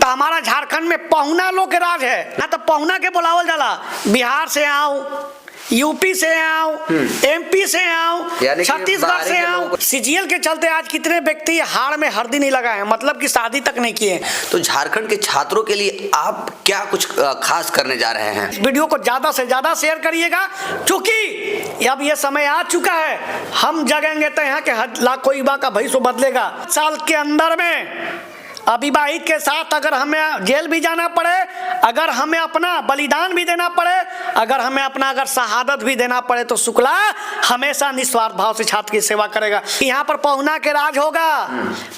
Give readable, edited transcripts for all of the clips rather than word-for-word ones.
तो हमारा झारखंड में पहुना लोग के राज है ना, तो पहुना के बुलावल जाला। बिहार से आओ, यूपी से आओ, एमपी से आओ, छत्तीसगढ़ से आओ। सीजीएल के चलते आज कितने व्यक्ति हाड़ में हल्दी नहीं लगाए हैं, मतलब कि शादी तक नहीं किए। तो झारखंड के छात्रों के लिए आप क्या कुछ खास करने जा रहे हैं? वीडियो को ज्यादा से ज्यादा शेयर करिएगा, क्योंकि अब ये समय आ चुका है, हम जगेंगे तो यहाँ के लाखों युवा का भविष्य बदलेगा। साल के अंदर में अविवाहित के साथ अगर हमें जेल भी जाना पड़े, अगर हमें अपना बलिदान भी देना पड़े, अगर हमें अपना अगर शहादत भी देना पड़े, तो शुक्ला हमेशा निस्वार्थ भाव से छात्र की सेवा करेगा। यहाँ पर पहुना के राज होगा।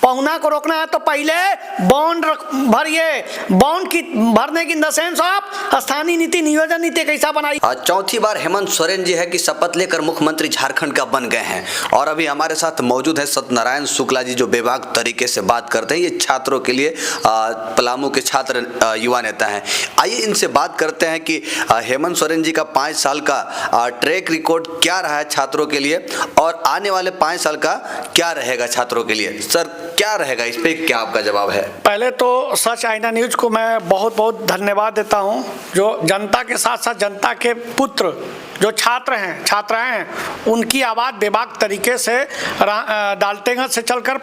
पहुना को रोकना है तो पहले बॉन्ड भरिए। बॉन्ड की भरने की इन द सेंस ऑफ स्थानीय नीति, नियोजन नीति कैसा बनाई। चौथी बार हेमंत सोरेन जी है कि शपथ लेकर मुख्यमंत्री झारखंड का बन गए हैं, और अभी हमारे साथ मौजूद है सत्यनारायण शुक्ला जी, जो बेबाक तरीके से बात करते हैं। ये छात्रों के लिए पलामू के छात्र युवा नेता हैं। आइए इनसे बात करते हैं कि हेमंत सोरेन जी का 5 साल का ट्रैक रिकॉर्ड क्या रहा है छात्रों के लिए, और आने वाले 5 साल का क्या रहेगा छात्रों के लिए। सर, क्या रहेगा, इस पे क्या आपका जवाब है? पहले तो सच आईना न्यूज को मैं बहुत बहुत धन्यवाद देता हूं, जो जनता के साथ साथ जनता के पुत्र जो छात्र हैं, छात्राएं हैं, उनकी आवाज़ बेबाक तरीके से डाल्टेगंज से चलकर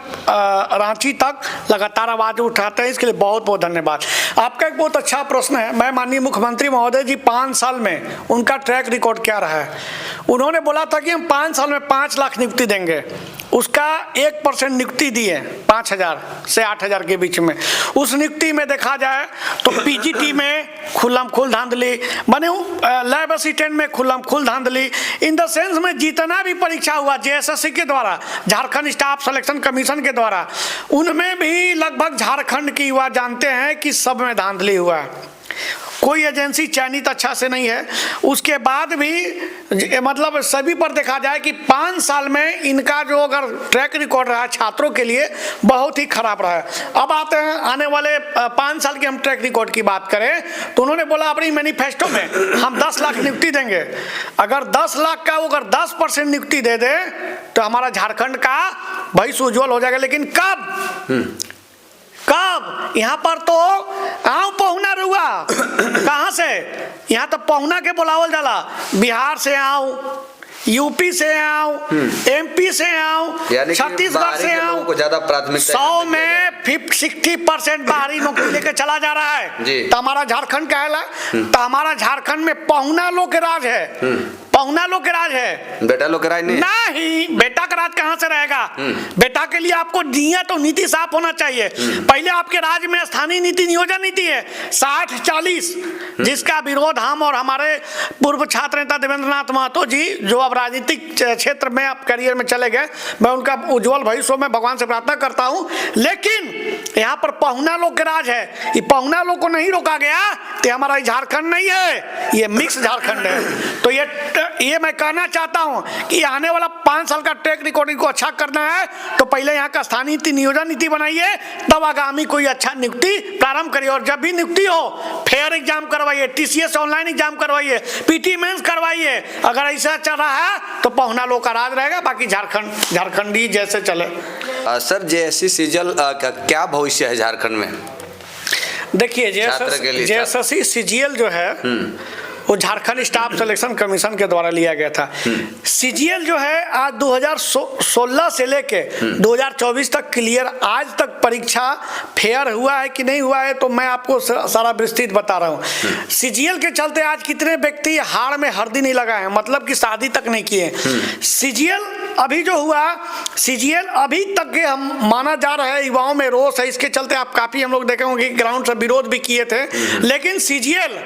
रांची तक लगातार आवाज़ उठाते हैं। इसके लिए बहुत बहुत धन्यवाद। आपका एक बहुत अच्छा प्रश्न है। मैं माननीय मुख्यमंत्री महोदय जी 5 साल में उनका ट्रैक रिकॉर्ड क्या रहा है। उन्होंने बोला था कि हम 5 साल में 5 लाख नियुक्ति देंगे, उसका 1% नियुक्ति दिए 5,000 से 8,000 के बीच में। उस नियुक्ति में देखा जाए तो पीजीटी में खुल्लम खुल धांधली, बने लैब असिस्टेंट में खुल्लम खुल धांधली, इन द सेंस में जितना भी परीक्षा हुआ जेएसएससी के द्वारा, झारखंड स्टाफ सिलेक्शन कमीशन के द्वारा, उनमें भी लगभग झारखंड की युवा जानते हैं कि सब में धांधली हुआ है। कोई एजेंसी चयनित अच्छा से नहीं है। उसके बाद भी मतलब सभी पर देखा जाए कि 5 साल में इनका जो अगर ट्रैक रिकॉर्ड रहा है छात्रों के लिए बहुत ही खराब रहा है। अब आते हैं आने वाले 5 साल के हम ट्रैक रिकॉर्ड की बात करें तो उन्होंने बोला अपनी मैनिफेस्टो में हम 10 लाख नियुक्ति देंगे। अगर 10 लाख का वो अगर 10% नियुक्ति दे दे तो हमारा झारखंड का भविष्य उज्ज्वल हो जाएगा। लेकिन कब यहाँ पर तो आओ पहुना रुआ कहाँ से, यहाँ तो पहुना के बुलावल जाला। बिहार से आओ, यूपी से आओ, एमपी से आओ, छत्तीसगढ़ से आओ, को ज्यादा प्राथमिकता 100 में 60% बाहरी नौकरी लेके चला जा रहा है। तो हमारा झारखंड क्या है, तो हमारा झारखंड में पहुना लोग के राज है। पहुना लोग के राज है, बेटा लोग के राज नहीं। बेटा का राज कहां से रहेगा? बेटा के लिए आपको नियत और नीति साफ होना चाहिए। पहले आपके राज्य में स्थानीय नीति, नियोजन नीति है 60-40, जिसका विरोध हम और हमारे पूर्व छात्र नेता देवेंद्र नाथ महतो जी, जो अब राजनीतिक क्षेत्र में अब करियर में चले गए, मैं उनका उज्जवल भविष्य में भगवान से प्रार्थना करता हूं। लेकिन यहाँ पर पहुना लोग के राज है। ये पहुना लोग को नहीं रोका गया तो हमारा झारखंड नहीं है, ये मिक्स झारखंड है। तो ये मैं कहना चाहता हूं कि आने वाला 5 साल का ट्रैक रिकॉर्डिंग को अच्छा करना है तो पहले यहाँ का स्थानीय नीति, नियोजन नीति बनाइए, तब आगामी कोई अच्छा नियुक्ति प्रारंभ करिए। और जब भी नियुक्ति हो फेयर एग्जाम करवाइए, टीसीएस ऑनलाइन एग्जाम करवाइए, पीटी मेंस करवाइए। अगर ऐसा चल रहा है तो पहुना लोग का राज रहेगा, बाकी झारखंडी जैसे चले। सर, जेएसएससी सीजीएल का क्या भविष्य है झारखंड में? देखिए जेएसएससी सीजीएल जो है वो झारखंड स्टाफ सिलेक्शन कमीशन के द्वारा लिया गया था। सीजीएल जो है आज 2016 से लेके 2024 तक क्लियर, आज तक परीक्षा फेयर हुआ है कि नहीं हुआ है तो मैं आपको सारा विस्तृत बता रहा हूँ। सीजीएल के चलते आज कितने व्यक्ति हाड़ में हल्दी नहीं लगाए हैं, मतलब कि शादी तक नहीं किए। सीजीएल अभी जो हुआ, सीजीएल अभी तक के हम माना जा रहा है युवाओं में रोष है, इसके चलते आप काफी हम लोग देखे होंगे ग्राउंड से विरोध भी किए थे। लेकिन सीजीएल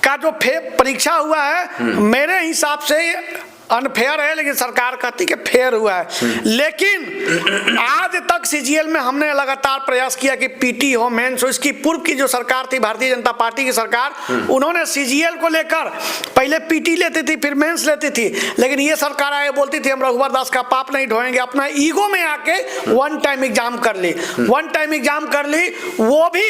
का जो परीक्षा हुआ है मेरे हिसाब से अनफेयर है, लेकिन सरकार कहती कि फेयर हुआ है। लेकिन आज तक सीजीएल में हमने लगातार प्रयास किया कि पीटी हो, मेंस हो। इसकी पूर्व की जो सरकार थी भारतीय जनता पार्टी की सरकार, उन्होंने सीजीएल को लेकर पहले पीटी लेती थी, फिर मेंस लेती थी। लेकिन ये सरकार आए बोलती थी हम रघुवर दास का पाप नहीं ढोएंगे, अपना ईगो में आके 1 टाइम एग्जाम कर ली, 1 टाइम एग्जाम कर ली, वो भी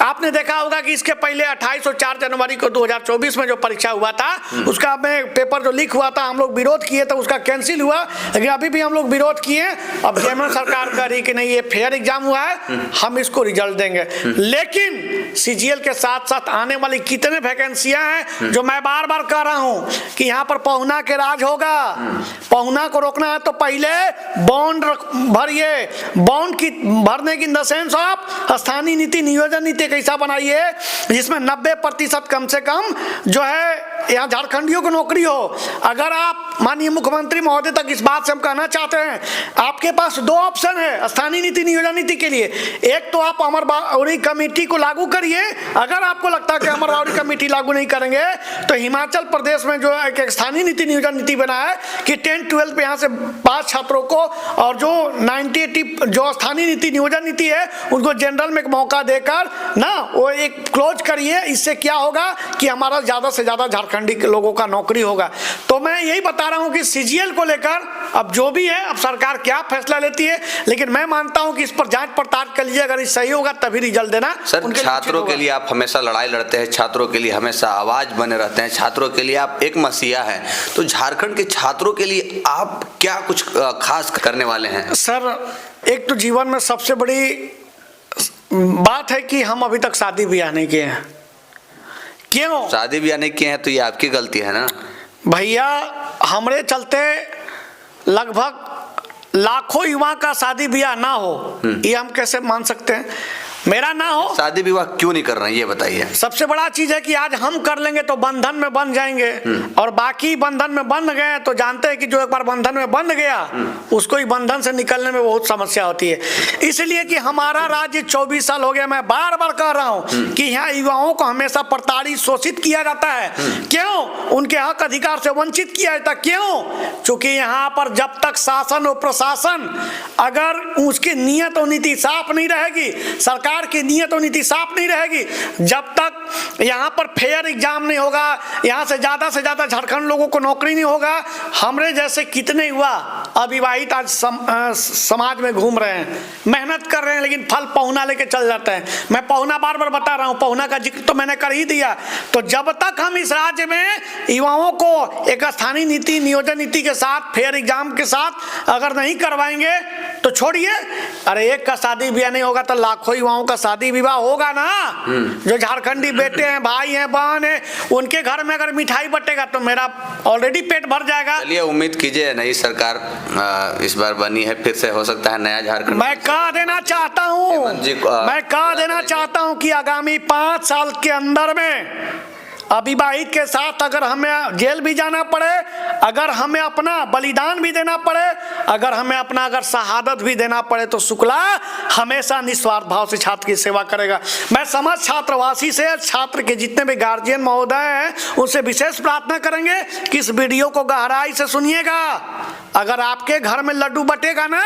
आपने देखा होगा कि इसके पहले 28 और 4 जनवरी को 2024 में जो परीक्षा हुआ था, उसका में पेपर जो लीक हुआ था, हम लोग विरोध किए तो उसका कैंसिल हुआ, लेकिन अभी भी हम लोग विरोध किए। अब जेएमएम सरकार कह रही कि नहीं ये फेयर एग्जाम हुआ है, हम इसको रिजल्ट देंगे। लेकिन सीजीएल के साथ साथ आने वाली कितने वैकेंसियां हैं, जो मैं बार बार कह रहा हूं कि यहाँ पर पहुना के राज होगा। पहुना को रोकना है तो पहले बॉन्ड भरिए, बॉन्ड की भरने की इन द सेंस ऑफ स्थानीय नीति नियोजन नीति कैसा बनाइए जिसमें 90% कम से कम जो है यहाँ झारखंडियों को नौकरी हो। अगर आप माननीय मुख्यमंत्री महोदय तक इस बात से हम कहना चाहते हैं, आपके पास 2 ऑप्शन है स्थानीय नीति नियोजन नीति के लिए। एक तो आप अमर बावरी कमेटी को लागू करिए, अगर आपको लगता है कि अमर बावरी कमेटी लागू नहीं करेंगे तो हिमाचल प्रदेश में जो एक स्थानीय नीति नियोजन नीति बना है कि 10-12 पे यहाँ से पास छात्रों को और जो 90-80 जो स्थानीय नीति नियोजन नीति है उनको जनरल में एक मौका देकर ना वो एक क्लोज करिए। इससे क्या होगा कि हमारा ज्यादा से ज्यादा झारखंडी के लोगों का नौकरी होगा। तो मैं यही बता रहा हूं कि सीजीएल को लेकर अब जो भी है, अब सरकार क्या फैसला लेती है, लेकिन मैं मानता हूं कि इस पर जांच पड़ताल कर लीजिए, अगर ये सही होगा तभी रिजल्ट देना। सर, छात्रों के लिए आप हमेशा लड़ाई लड़ते हैं, छात्रों के लिए हमेशा आवाज बने रहते हैं, छात्रों के लिए आप एक मसीहा हैं, तो झारखंड के छात्रों के लिए आप क्या कुछ खास करने वाले हैं? सर, एक तो जीवन में सबसे बड़ी बात है कि हम अभी तक शादी ब्याह नहीं किए हैं। क्यों शादी ब्याह नहीं किए हैं? तो ये आपकी गलती है ना भैया। हमरे चलते लगभग लाखों युवा का शादी ब्याह ना हो, ये हम कैसे मान सकते हैं? मेरा ना हो, शादी विवाह क्यों नहीं कर रहे हैं ये बताइए। सबसे बड़ा चीज है कि आज हम कर लेंगे तो बंधन में बन जाएंगे, और बाकी बंधन में बन गए तो जानते हैं कि जो एक बार बंधन में बन गया उसको ही बंधन से निकलने में बहुत समस्या होती है। इसलिए कि हमारा राज्य 24 साल हो गया, मैं बार बार कह रहा हूं कि यहाँ युवाओं को हमेशा प्रताड़ित शोषित किया जाता है। क्यों? उनके हक अधिकार से वंचित किया जाता है। क्यों? चूंकि यहाँ पर जब तक शासन और प्रशासन अगर उसकी नियत और नीति साफ नहीं रहेगी, सरकार की नियत और नीति साफ नहीं रहेगी, जब तक यहाँ पर फेयर एग्जाम नहीं होगा, यहाँ से ज्यादा झारखंड लोगों को नौकरी नहीं होगा, हमरे जैसे कितने युवा अविवाहित आज समाज में घूम रहे हैं, मेहनत कर रहे हैं, लेकिन फल पहुना लेके चल जाते हैं। मैं पहुना बार बार बता रहा हूँ, पहुना का जिक्र तो मैंने कर ही दिया। तो जब तक हम इस राज्य में युवाओं को एक स्थानीय नीति नियोजन नीति के साथ, फेयर एग्जाम के साथ अगर नहीं करवाएंगे तो छोड़िए, अरे एक का शादी ब्याह नहीं होगा तो लाखों युवाओं का शादी विवाह होगा ना। जो झारखंडी बेटे हैं, भाई हैं, बहन हैं, उनके घर में अगर मिठाई बटेगा तो मेरा ऑलरेडी पेट भर जाएगा। चलिए, उम्मीद कीजिए नई सरकार इस बार बनी है, फिर से हो सकता है नया झारखंड। मैं कह देना चाहता हूं कि आगामी 5 साल के अंदर में अविवाहित के साथ अगर हमें जेल भी जाना पड़े, अगर हमें अपना बलिदान भी देना पड़े, अगर हमें अपना अगर शहादत भी देना पड़े, तो शुक्ला हमेशा निस्वार्थ भाव से छात्र की सेवा करेगा। मैं समस्त छात्रवासी से, छात्र के जितने भी गार्जियन महोदय हैं, उनसे विशेष प्रार्थना करेंगे कि इस वीडियो को गहराई से सुनिएगा। अगर आपके घर में लड्डू बटेगा ना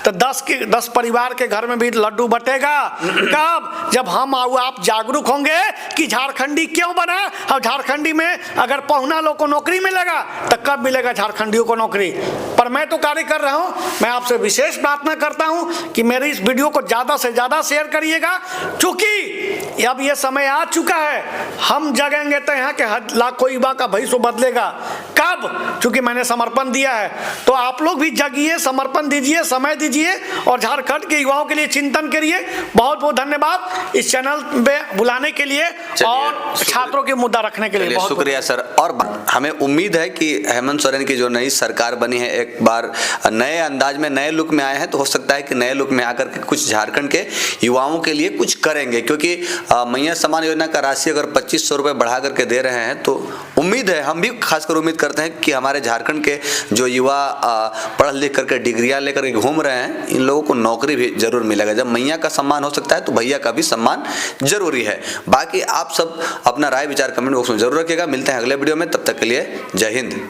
तो 10 परिवार के घर में भी लड्डू बटेगा। कब? जब हम आप जागरूक होंगे कि झारखंडी क्यों बना, और झारखंडी में अगर पहुना लोग को नौकरी मिलेगा तो कब मिलेगा झारखंडियों को नौकरी। पर मैं तो कार्य कर रहा हूं, मैं आपसे विशेष प्रार्थना करता हूं कि मेरी इस वीडियो को ज्यादा से ज्यादा शेयर करिएगा, क्योंकि अब यह समय आ चुका है, हम जगेंगे तो यहाँ के लाखों युवा का भविष्य बदलेगा। कब? क्योंकि मैंने समर्पण दिया है, तो आप लोग भी जगिए, समर्पण दीजिए, समय दीजिए और झारखंड के युवाओं के लिए चिंतन करिए। बहुत बहुत धन्यवाद इस चैनल पे बुलाने के लिए और छात्रों के मुद्दा रखने के लिए। बहुत शुक्रिया सर। और हमें उम्मीद है कि हेमंत सोरेन की जो नई सरकार बनी है, एक बार नए अंदाज में, नए लुक में आए हैं, तो हो सकता है कि नए लुक में आकर के कुछ झारखंड के युवाओं के लिए कुछ करेंगे। क्योंकि मैया सम्मान योजना का राशि अगर 2500 रुपये बढ़ा करके दे रहे हैं, तो उम्मीद है, हम भी खासकर उम्मीद करते हैं कि हमारे झारखंड के जो युवा पढ़ लिख करके डिग्रियां लेकर के घूम रहे हैं, इन लोगों को नौकरी भी जरूर मिलेगा। जब मैया का सम्मान हो सकता है तो भैया का भी सम्मान जरूरी है। बाकी आप सब अपना राय विचार कमेंट बॉक्स में जरूर रखिएगा। मिलते हैं अगले वीडियो में, तब तक के लिए जय हिंद।